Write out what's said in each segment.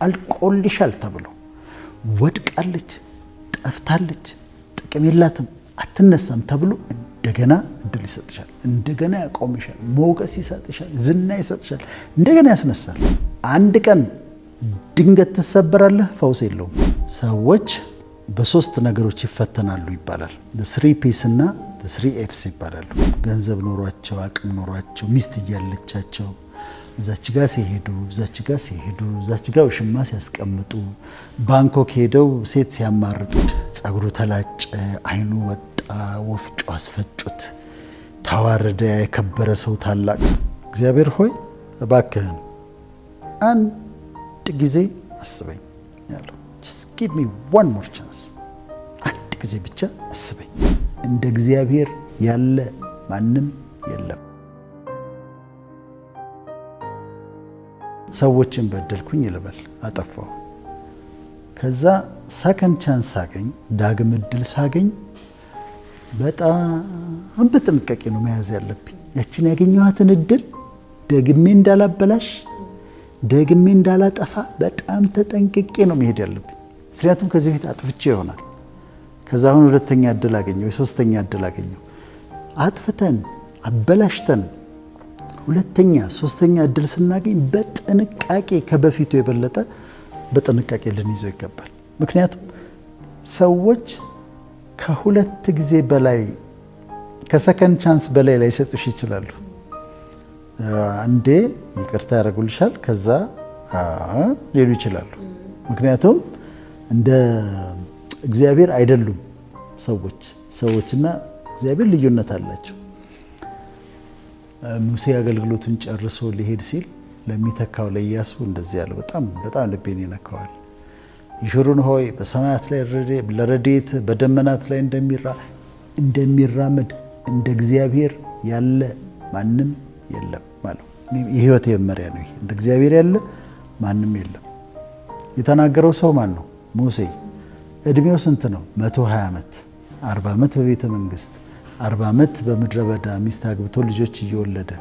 አልቆልሻል ተብሎ ወድቃለች፣ ጠፍታለች፣ ጥቅም የላትም፣ አትነሳም ተብሎ እንደገና እድል ይሰጥሻል፣ እንደገና ያቆምሻል፣ ሞገስ ይሰጥሻል፣ ዝና ይሰጥሻል፣ እንደገና ያስነሳል። አንድ ቀን ድንገት ትሰበራለህ፣ ፈውስ የለውም። ሰዎች በሶስት ነገሮች ይፈተናሉ ይባላል። the 3 P's እና the 3 F's ይባላሉ። ገንዘብ ኖሯቸው፣ አቅም ኖሯቸው፣ ሚስት እያለቻቸው እዛች ጋር ሲሄዱ፣ እዛች ጋር ሲሄዱ፣ እዛች ጋር ውሽማ ሲያስቀምጡ፣ ባንኮክ ሄደው ሴት ሲያማርጡ፣ ጸጉሩ ተላጨ፣ አይኑ ወጣ፣ ወፍጮ አስፈጩት፣ ተዋረደ፣ የከበረ ሰው፣ ታላቅ ሰው። እግዚአብሔር ሆይ እባክህን አንድ ጊዜ አስበኝ ያለው። just give me one more chance። አንድ ጊዜ ብቻ አስበኝ። እንደ እግዚአብሔር ያለ ማንም የለም። ሰዎችን በደልኩኝ ይልበል፣ አጠፋው። ከዛ ሰከንድ ቻንስ ሳገኝ፣ ዳግም እድል ሳገኝ በጣም በጥንቃቄ ነው መያዝ ያለብኝ። ያችን ያገኘኋትን እድል ደግሜ እንዳላበላሽ፣ ደግሜ እንዳላጠፋ በጣም ተጠንቅቄ ነው መሄድ ያለብኝ። ምክንያቱም ከዚህ በፊት አጥፍቼ ይሆናል። ከዛ አሁን ሁለተኛ እድል አገኘው፣ የሶስተኛ እድል አገኘው። አጥፍተን አበላሽተን ሁለተኛ ሶስተኛ እድል ስናገኝ በጥንቃቄ ከበፊቱ የበለጠ በጥንቃቄ ልንይዘው ይገባል። ምክንያቱም ሰዎች ከሁለት ጊዜ በላይ ከሰከንድ ቻንስ በላይ ላይሰጡሽ ይችላሉ። አንዴ ይቅርታ ያደርጉልሻል፣ ከዛ ሊሉ ይችላሉ። ምክንያቱም እንደ እግዚአብሔር አይደሉም ሰዎችና እግዚአብሔር ልዩነት አላቸው። ሙሴ አገልግሎቱን ጨርሶ ሊሄድ ሲል ለሚተካው ለኢያሱ እንደዚህ ያለው በጣም ልቤን ይነካዋል። ይሹሩን ሆይ በሰማያት ላይ ለረድኤት በደመናት ላይ እንደሚራመድ እንደ እግዚአብሔር ያለ ማንም የለም ማለት የህይወት መመሪያ ነው። ይሄ እንደ እግዚአብሔር ያለ ማንም የለም። የተናገረው ሰው ማን ነው? ሙሴ። እድሜው ስንት ነው? 120 ዓመት። 40 ዓመት በቤተ መንግስት፣ 40 ዓመት በምድረ በዳ ሚስት አግብቶ ልጆች እየወለደ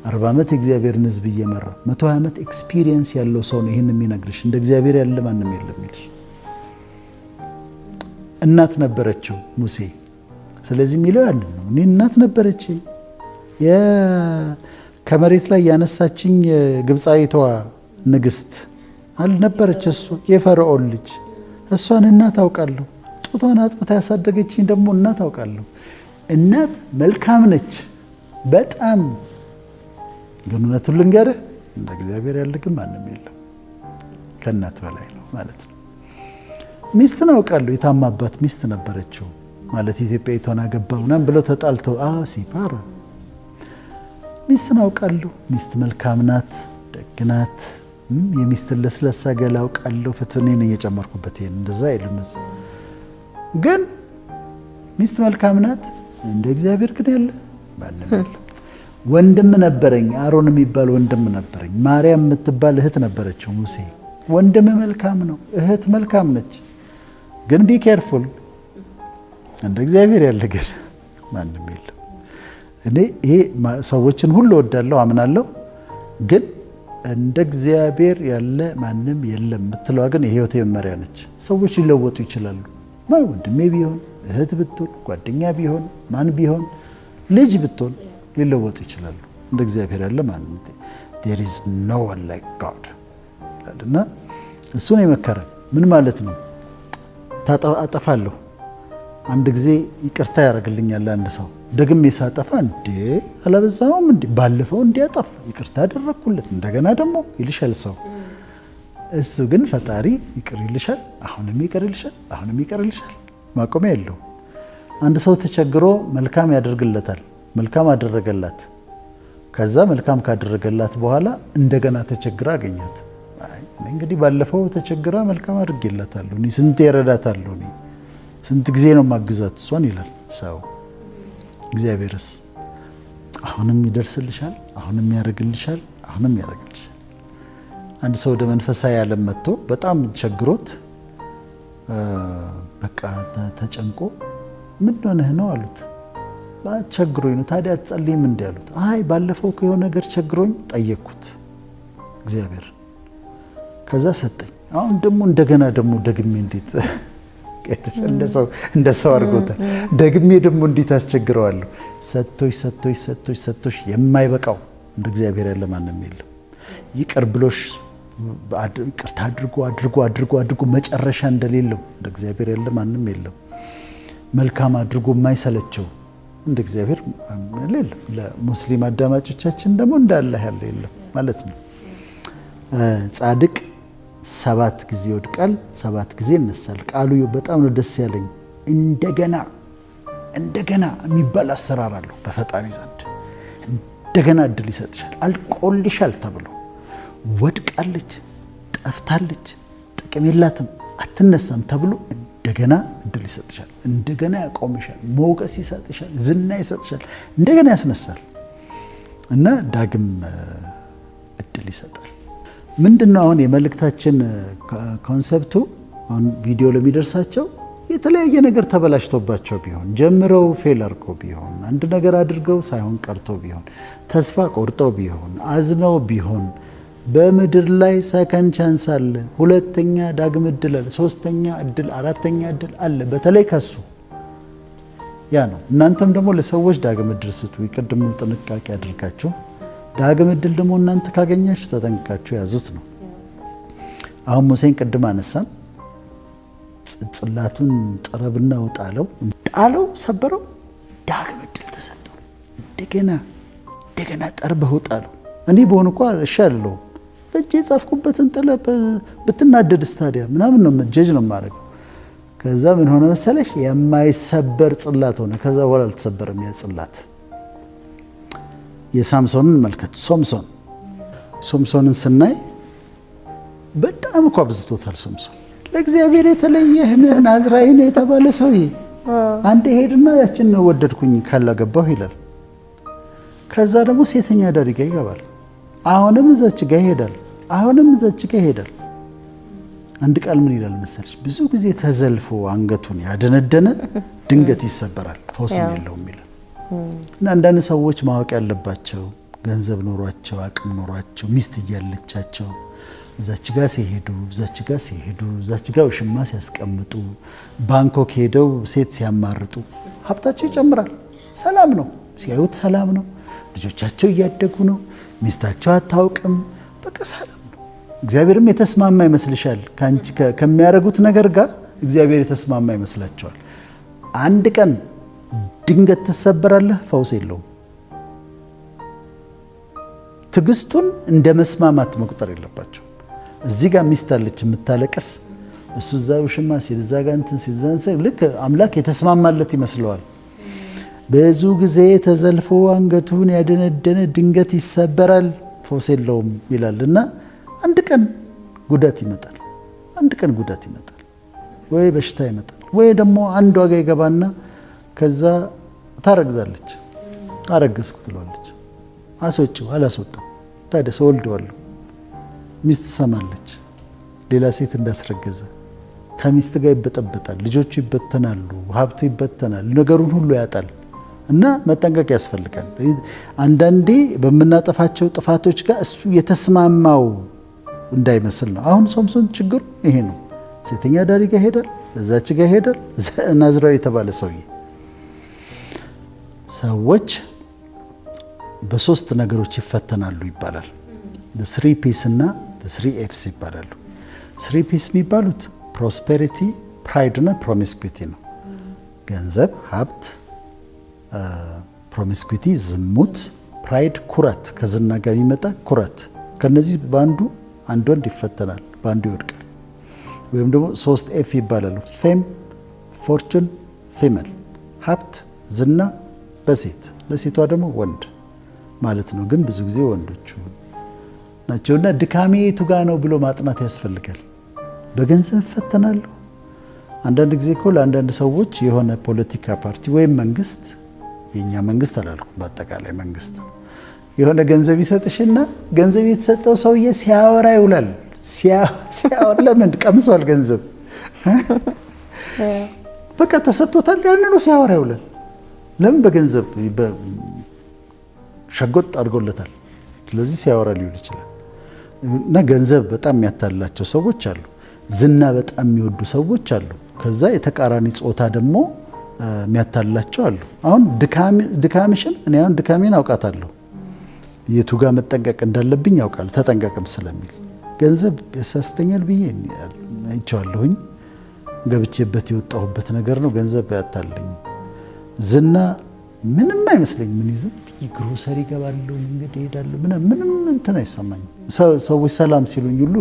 40 ዓመት የእግዚአብሔርን ሕዝብ እየመራ 120 ዓመት ኤክስፒሪየንስ ያለው ሰው ነው ይህን የሚነግርሽ። እንደ እግዚአብሔር ያለ ማንም የለም ይልሽ። እናት ነበረችው ሙሴ። ስለዚህ የሚለው ያንን ነው። እኔ እናት ነበረችኝ፣ ከመሬት ላይ ያነሳችኝ ግብፃዊቷ ንግስት አልነበረች እሱ የፈርዖን ልጅ። እሷን እናት አውቃለሁ። ጡቷን አጥብታ ያሳደገችኝ ደግሞ እናት አውቃለሁ። እናት መልካም ነች በጣም። ግን እውነቱን ልንገርህ እንደ እግዚአብሔር ያለ ግን ማንም የለም። ከእናት በላይ ነው ማለት ነው። ሚስትን አውቃለሁ። የታማባት ሚስት ነበረችው ማለት ኢትዮጵያዊቷን አገባ ምናምን ብለው ተጣልተው ሲፓራ ሚስትን አውቃለሁ። ሚስት መልካም ናት፣ ደግ ናት። የሚስትን ለስለሳ ገላ አውቃለሁ። ፍትኔ ነው እየጨመርኩበት ይሄን እንደዛ አይልም። ግን ሚስት መልካም ናት፣ እንደ እግዚአብሔር ግን ያለ ማንም የለም። ወንድም ነበረኝ፣ አሮን የሚባል ወንድም ነበረኝ። ማርያም የምትባል እህት ነበረችው ሙሴ። ወንድም መልካም ነው፣ እህት መልካም ነች። ግን ቢ ኬርፉል፣ እንደ እግዚአብሔር ያለ ግን ማንም የለም። እኔ ይሄ ሰዎችን ሁሉ ወዳለሁ አምናለሁ፣ ግን እንደ እግዚአብሔር ያለ ማንም የለም የምትለዋ ግን የህይወቴ መመሪያ ነች። ሰዎች ሊለወጡ ይችላሉ። ወንድሜ ቢሆን፣ እህት ብትሆን፣ ጓደኛ ቢሆን፣ ማን ቢሆን፣ ልጅ ብትሆን ሊለወጡ ይችላሉ። እንደ እግዚአብሔር ያለ ማንም there is no one like God እና እሱን የመከረን ምን ማለት ነው? አጠፋለሁ፣ አንድ ጊዜ ይቅርታ ያደርግልኛል አንድ ሰው። ደግሜ ሳጠፋ እንዴ አላበዛውም እንዴ ባለፈው እንዲያጠፋ ይቅርታ አደረኩለት እንደገና ደግሞ ይልሻል ሰው። እሱ ግን ፈጣሪ ይቅር ይልሻል፣ አሁንም ይቅር ይልሻል፣ አሁንም ይቅር ይልሻል። ማቆሚያ የለው። አንድ ሰው ተቸግሮ መልካም ያደርግለታል። መልካም አደረገላት። ከዛ መልካም ካደረገላት በኋላ እንደገና ተቸግራ አገኛት። እኔ እንግዲህ ባለፈው ተቸግራ መልካም አድርጌላታለሁ፣ እኔ ስንት ይረዳታለሁ፣ እኔ ስንት ጊዜ ነው ማግዛት እሷን ይላል ሰው። እግዚአብሔርስ አሁንም ይደርስልሻል፣ አሁንም ያደርግልሻል፣ አሁንም ያደርግልሻል። አንድ ሰው ወደ መንፈሳዊ ዓለም መጥቶ በጣም ቸግሮት በቃ ተጨንቆ ምን ሆነህ ነው አሉት። ቸግሮኝ ነው። ታዲያ አትጸልይም እንዴ አሉት። አይ ባለፈው የሆነ ነገር ቸግሮኝ ጠየቅኩት እግዚአብሔር፣ ከዛ ሰጠኝ። አሁን ደግሞ እንደገና ደግሞ ደግሜ እንዴት እንደ ሰው አድርጎታል። ደግሜ ደግሞ እንዴት አስቸግረዋለሁ። ሰጥቶሽ የማይበቃው እንደ እግዚአብሔር ያለ ማንም የለም። ይቅር ብሎሽ ይቅርታ አድርጎ መጨረሻ እንደሌለው እንደ እግዚአብሔር ያለ ማንም የለም። መልካም አድርጎ የማይሰለቸው እንደ እግዚአብሔር የለም። ለሙስሊም አዳማጮቻችን ደግሞ እንደ አላህ ያለ የለም ማለት ነው። ጻድቅ 7 ጊዜ ይወድቃል 7 ጊዜ ይነሳል። ቃሉ በጣም ነው ደስ ያለኝ። እንደገና የሚባል አሰራር አለው በፈጣሪ ዘንድ። እንደገና እድል ይሰጥሻል። አልቆልሻል ተብሎ ወድቃለች፣ ጠፍታለች፣ ጥቅም የላትም፣ አትነሳም ተብሎ እንደገና እድል ይሰጥሻል። እንደገና ያቆምሻል፣ ሞገስ ይሰጥሻል፣ ዝና ይሰጥሻል፣ እንደገና ያስነሳል እና ዳግም እድል ይሰጣል። ምንድነው አሁን የመልእክታችን ኮንሰፕቱ? አሁን ቪዲዮ ለሚደርሳቸው የተለያየ ነገር ተበላሽቶባቸው ቢሆን፣ ጀምረው ፌል አድርጎ ቢሆን፣ አንድ ነገር አድርገው ሳይሆን ቀርቶ ቢሆን፣ ተስፋ ቆርጠው ቢሆን፣ አዝነው ቢሆን፣ በምድር ላይ ሰከንድ ቻንስ አለ። ሁለተኛ ዳግም እድል አለ። ሶስተኛ እድል፣ አራተኛ እድል አለ። በተለይ ከሱ ያ ነው። እናንተም ደግሞ ለሰዎች ዳግም እድል ስጡ። ይቀድሙ ጥንቃቄ አድርጋችሁ ዳግም እድል ደግሞ እናንተ ካገኛችሁ ተጠንቅቃችሁ ያዙት ነው። አሁን ሙሴን ቅድም አነሳን። ጽላቱን ጠረብና ጣለው፣ ሰበረው፣ ዳግም እድል ተሰጠው። እንደገና ጠርበው ጣለው። እኔ በሆነ እኮ እሺ አልለውም። በእጄ የጻፍኩበትን ጥለህ ብትናደድ ስታዲያ ምናምን ነው ጀጅ ነው የማደርገው። ከዛ ምን ሆነ መሰለሽ? የማይሰበር ጽላት ሆነ። ከዛ በኋላ አልተሰበረም ያ ጽላት። የሳምሶንን መልከት። ሶምሶንን ስናይ በጣም እኮ አብዝቶታል። ሶምሶን ለእግዚአብሔር የተለየህ ነህ ናዝራዊ ነህ የተባለ ሰውዬ አንድ ሄድና ያችን ነው ወደድኩኝ ካላገባሁ ይላል። ከዛ ደግሞ ሴተኛ አዳሪ ጋር ይገባል። አሁንም እዛች ጋር ይሄዳል። አንድ ቃል ምን ይላል መሰለሽ? ብዙ ጊዜ ተዘልፎ አንገቱን ያደነደነ ድንገት ይሰበራል፣ ፈውስም የለውም ይላል። እና አንዳንድ ሰዎች ማወቅ ያለባቸው ገንዘብ ኖሯቸው አቅም ኖሯቸው ሚስት እያለቻቸው እዛች ጋር ሲሄዱ ውሽማ ሲያስቀምጡ ባንኮክ ሄደው ሴት ሲያማርጡ ሀብታቸው ይጨምራል። ሰላም ነው፣ ሲያዩት ሰላም ነው። ልጆቻቸው እያደጉ ነው። ሚስታቸው አታውቅም። በቃ ሰላም ነው። እግዚአብሔርም የተስማማ ይመስልሻል? ከሚያደርጉት ነገር ጋር እግዚአብሔር የተስማማ ይመስላቸዋል። አንድ ቀን ድንገት ትሰበራለህ፣ ፈውስ የለውም። ትዕግስቱን እንደ መስማማት መቁጠር የለባቸው። እዚህ ጋር ሚስት አለች የምታለቀስ፣ እሱ እዛ ውሽማ ሲል እዛ ጋር እንትን ሲል ልክ አምላክ የተስማማለት ይመስለዋል። ብዙ ጊዜ ተዘልፎ አንገቱን ያደነደነ ድንገት ይሰበራል፣ ፈውስ የለውም ይላል እና አንድ ቀን ጉዳት ይመጣል። ወይ በሽታ ይመጣል፣ ወይ ደግሞ አንዷ ጋር ይገባና ከዛ ታረግዛለች። አረገዝኩ ትሏለች። አስወጪው፣ አላስወጣም። ታዲያ ሰው ወልደዋለሁ። ሚስት ትሰማለች፣ ሌላ ሴት እንዳስረገዘ። ከሚስት ጋር ይበጠበጣል፣ ልጆቹ ይበተናሉ፣ ሀብቱ ይበተናል፣ ነገሩን ሁሉ ያጣል። እና መጠንቀቅ ያስፈልጋል። አንዳንዴ በምናጠፋቸው ጥፋቶች ጋር እሱ የተስማማው እንዳይመስል ነው። አሁን ሶምሶን ችግሩ ይሄ ነው። ሴተኛ አዳሪ ጋር ሄዳል፣ እዛች ጋር ሄዳል። ናዝራዊ የተባለ ሰውዬ። ሰዎች በሶስት ነገሮች ይፈተናሉ ይባላል። ስሪ ፒስ እና ስሪ ኤፍስ ይባላሉ። ስሪ ፒስ የሚባሉት ፕሮስፔሪቲ፣ ፕራይድ እና ፕሮሚስኩዊቲ ነው። ገንዘብ፣ ሀብት፣ ፕሮሚስኩዊቲ ዝሙት፣ ፕራይድ ኩራት፣ ከዝና ጋር የሚመጣ ኩራት። ከነዚህ በአንዱ አንድ ወንድ ይፈተናል፣ በአንዱ ይወድቃል። ወይም ደግሞ 3 ኤፍ ይባላሉ። ፌም፣ ፎርቹን፣ ፊመል። ሀብት፣ ዝና በሴት ለሴቷ ደግሞ ወንድ ማለት ነው። ግን ብዙ ጊዜ ወንዶቹ ናቸውና ድካሜ የቱ ጋ ነው ብሎ ማጥናት ያስፈልጋል። በገንዘብ እፈተናለሁ። አንዳንድ ጊዜ እኮ ለአንዳንድ ሰዎች የሆነ ፖለቲካ ፓርቲ ወይም መንግስት፣ የኛ መንግስት አላልኩም፣ በአጠቃላይ መንግስት የሆነ ገንዘብ ይሰጥሽና ገንዘብ የተሰጠው ሰውዬ ሲያወራ ይውላል። ሲያወራ ለምን ቀምሷል? ገንዘብ በቃ ተሰጥቶታል። ያንኑ ሲያወራ ይውላል። ለምን? በገንዘብ ሸጎጥ አድርጎለታል። ስለዚህ ሲያወራ ሊውል ይችላል። እና ገንዘብ በጣም የሚያታልላቸው ሰዎች አሉ። ዝና በጣም የሚወዱ ሰዎች አሉ። ከዛ የተቃራኒ ጾታ ደግሞ የሚያታላቸው አሉ። አሁን ድካምሽን እኔ አሁን ድካሜን አውቃታለሁ። የቱ ጋር መጠንቀቅ እንዳለብኝ ያውቃል ተጠንቀቅም ስለሚል ገንዘብ ያሳስተኛል ብዬ አይቼዋለሁኝ። ገብቼበት የወጣሁበት ነገር ነው። ገንዘብ ያታለኝ። ዝና ምንም አይመስለኝ። ምን ይዘ ግሮሰሪ ገባለሁ እንግዲህ ሄዳለሁ ምንም እንትን አይሰማኝም። ሰዎች ሰላም ሲሉኝ ሁሉ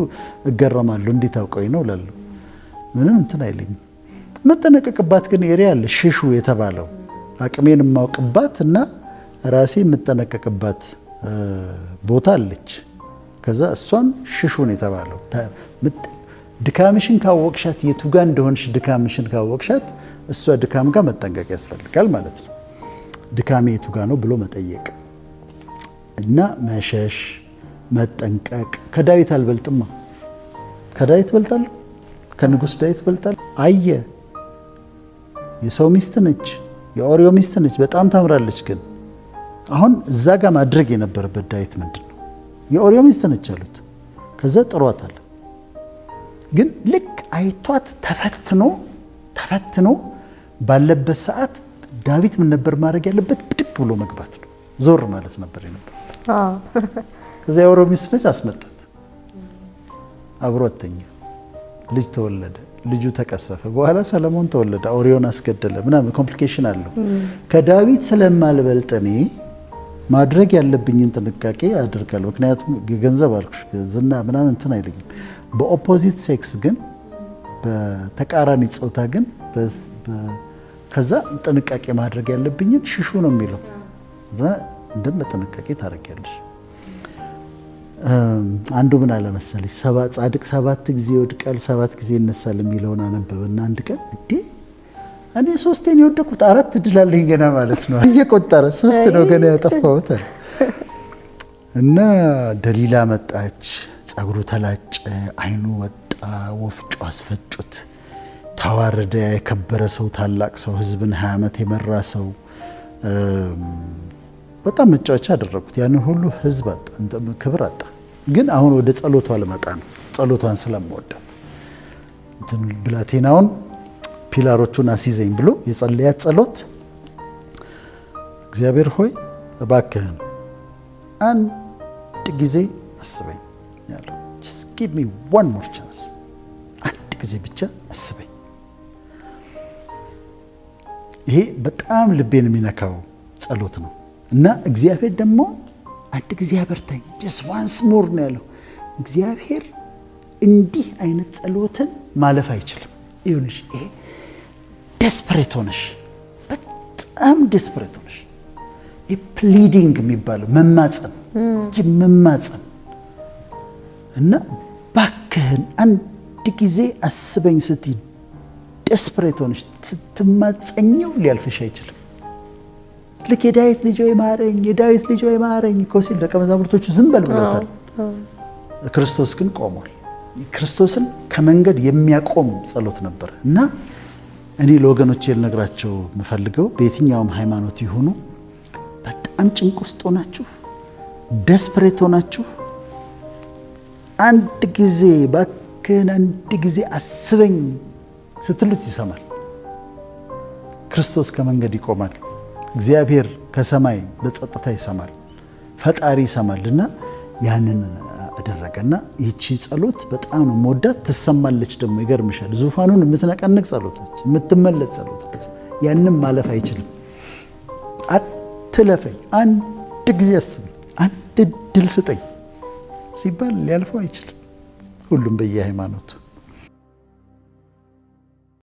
እገረማለሁ። እንዴት አውቀኝ ነው እላለሁ። ምንም እንትን አይለኝም። መጠነቀቅባት ግን ኤሪያ አለ ሽሹ የተባለው አቅሜን የማውቅባት እና ራሴ የምጠነቀቅባት ቦታ አለች። ከዛ እሷን ሽሹን የተባለው ድካምሽን ካወቅሻት የቱ ጋር እንደሆንሽ ድካምሽን ካወቅሻት እሷ ድካም ጋር መጠንቀቅ ያስፈልጋል ማለት ነው። ድካሜ የቱ ጋር ነው ብሎ መጠየቅ እና መሸሽ መጠንቀቅ። ከዳዊት አልበልጥማ። ከዳዊት በልጣለሁ። ከንጉሥ ዳዊት በልጣለሁ። አየ የሰው ሚስት ነች፣ የኦሪዮ ሚስት ነች። በጣም ታምራለች። ግን አሁን እዛ ጋር ማድረግ የነበረበት ዳዊት ምንድን ነው? የኦሪዮ ሚስት ነች አሉት። ከዛ ጥሯታል። ግን ልክ አይቷት ተፈትኖ ባለበት ሰዓት ዳዊት ምን ነበር ማድረግ ያለበት? ብድግ ብሎ መግባት ነው። ዞር ማለት ነበር የነበረው። ከዛ የኦሪዮ ሚስት ነች አስመጣት። አብሮት ተኛ። ልጅ ተወለደ። ልጁ ተቀሰፈ። በኋላ ሰለሞን ተወለደ። ኦሪዮን አስገደለ ምናምን ኮምፕሊኬሽን አለው። ከዳዊት ስለማልበልጥ እኔ ማድረግ ያለብኝን ጥንቃቄ አድርጋለሁ። ምክንያቱም ገንዘብ አልኩሽ ዝና ምናምን እንትን አይለኝም። በኦፖዚት ሴክስ ግን በተቃራኒ ጾታ ግን ከዛ ጥንቃቄ ማድረግ ያለብኝን ሽሹ ነው የሚለው እና እንደም ጥንቃቄ ታደርጊያለሽ። አንዱ ምን አለ መሰለሽ ጻድቅ 7 ጊዜ ይወድቃል 7 ጊዜ ይነሳል የሚለውን አነበበና አንድ ቀን እኔ 3 ነው የወደኩት 4 እድል አለኝ ገና ማለት ነው እየቆጠረ 3 ነው ገና ያጠፋሁት። እና ደሊላ መጣች። ጸጉሩ ተላጨ፣ አይኑ ወጣ፣ ወፍጮ አስፈጩት። ተዋረደ። የከበረ ሰው፣ ታላቅ ሰው፣ ህዝብን 20 ዓመት የመራ ሰው በጣም መጫወቻ አደረጉት። ያን ሁሉ ህዝብ አጣ፣ ክብር አጣ። ግን አሁን ወደ ጸሎቷ ልመጣ ነው። ጸሎቷን ስለምወዳት እንትን ብላቴናውን ፒላሮቹን አስይዘኝ ብሎ የጸለያት ጸሎት እግዚአብሔር ሆይ እባክህን አንድ ጊዜ አስበኝ ያለው just give me one more chance አንድ ጊዜ ብቻ አስበኝ። ይሄ በጣም ልቤን የሚነካው ጸሎት ነው እና እግዚአብሔር ደግሞ አንድ ጊዜ አበርታኝ just once more ነው ያለው። እግዚአብሔር እንዲህ አይነት ጸሎትን ማለፍ አይችልም። ይኸውልሽ ይሄ ዴስፐሬት ሆነሽ በጣም ዴስፐሬት ሆነሽ ፕሊዲንግ የሚባለው መማፀን እና ባክህን አንድ ጊዜ አስበኝ ስትይ ዴስፐሬት ሆነሽ ስትማፀኘው ሊያልፍሽ አይችልም። ልክ የዳዊት ልጅ ሆይ ማረኝ፣ የዳዊት ልጅ ሆይ ማረኝ እኮ ሲል ደቀ መዛሙርቶቹ ዝም በል ብለውታል። ክርስቶስ ግን ቆሟል። ክርስቶስን ከመንገድ የሚያቆም ጸሎት ነበር እና እኔ ለወገኖቼ ልነግራቸው የምፈልገው በየትኛውም ሃይማኖት ይሁኑ በጣም ጭንቅ ውስጥ ሆናችሁ ዴስፐሬት ሆናችሁ አንድ ጊዜ ባክህን አንድ ጊዜ አስበኝ ስትሉት ይሰማል። ክርስቶስ ከመንገድ ይቆማል። እግዚአብሔር ከሰማይ በጸጥታ ይሰማል። ፈጣሪ ይሰማልና ያንን አደረገና ይህቺ ጸሎት በጣም ነው የምወዳት። ትሰማለች ደግሞ ይገርምሻል። ዙፋኑን የምትነቀንቅ ጸሎት ነች፣ የምትመለስ ጸሎት ነች። ያንም ማለፍ አይችልም። አትለፈኝ፣ አንድ ጊዜ አስበኝ፣ አንድ እድል ስጠኝ ሲባል ሊያልፈው አይችልም። ሁሉም በየሃይማኖቱ